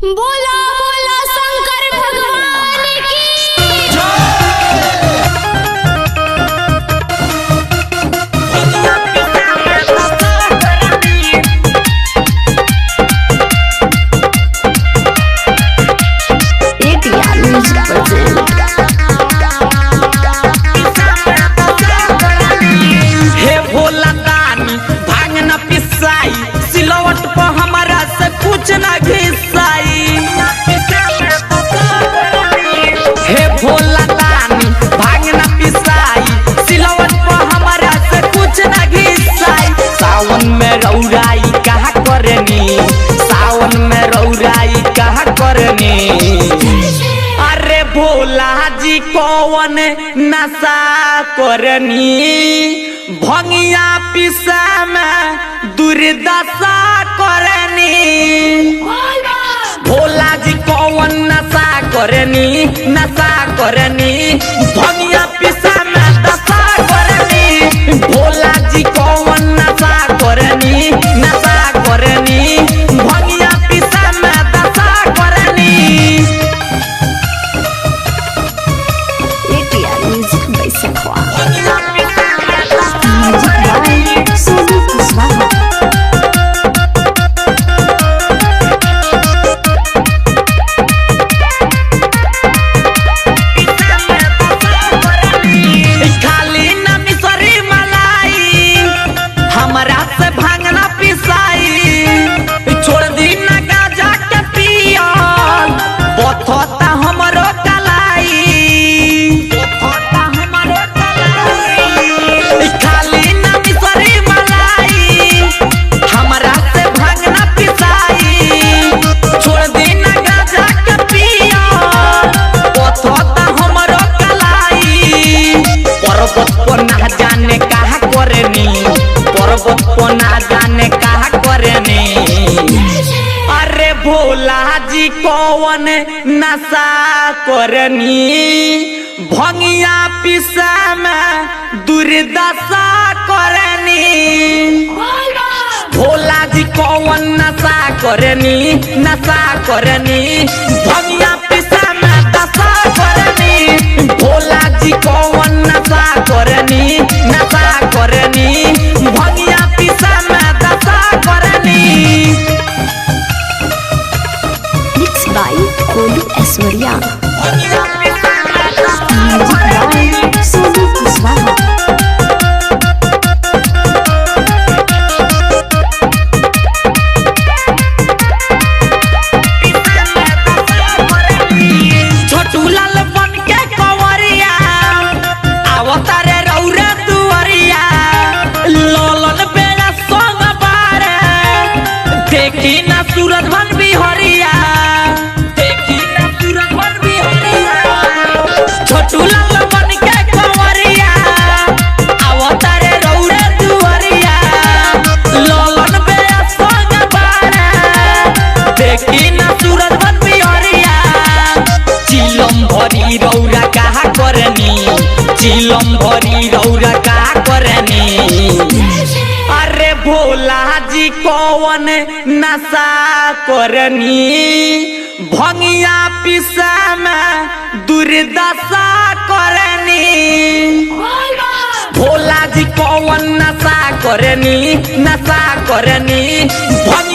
बोला बोला शंकर भगवान की हे भोला दानी भांग न पिसाई सिलवट पर हमारा से कुछ न घिसाई। हे भोला दानी भांग न पिसाई सिलवट पर हमारा से कुछ न घिसाई। सावन में रौराई कहा करनी, सावन में रौराई कहा करनी। अरे भोला जी कौन नशा करनी, भंगिया पिसा में दुर्दशा करनी। भोला जी कौन नशा करनी, नशा करनी, भंगिया पिसा में दशा करनी। भोला जी कौन नशा करनी, नशा करनी, भंगिया पिसा में दशा करनी। खाली न मिसरी मलाई हमरा से भांगना पिसाई। छोड़ दी न गाजा के पियल बथता हमरो कलाई, बथता हमरो कलाई। खाली न मिसरी मलाई हमरा से भांगना पिसाई। छोड़ दी न गाजा के पियल बथता हमरो कलाई। पर्वत पर ना जाने कहा करनी, पर्वत पर ना जाने कहा करनी। अरे भोला जी कौन नशा करनी, भंगिया पिसा में दुर्दशा करनी। भोला जी कौन नशा करनी, नशा करनी, भंगिया पिसा में दशा करनी। भोला जी कौन नशा करनी, नशा करनी, भंगिया पिसा में दशा करनी। Mixed by Kolu Aishwarya. भंगिया पिसा में दशा Music करनी। by Sonu Kuswaha. छोटू लाल बन के कंवरिया आवतारे रौरे दुआरिया। लोलन बेला सोंग बारे देखी ना सूरज भन बिहरिया, देखी ना सूरज भन बिहरिया। छोटू लाल बन के कंवरिया आवतारे रौरे दुआरिया। लोलन बेला सोंग बारे देखी ना सूरज भन बिहरिया। चिलम भरी रौरा कहा करनी, चिलम भरी रौरा कहा करनी। अरे भोला जी कौन नशा करनी, भंगिया पिसा में दुर्दशा करनी। भोला जी कौन नशा करनी, नशा करनी, भंगिया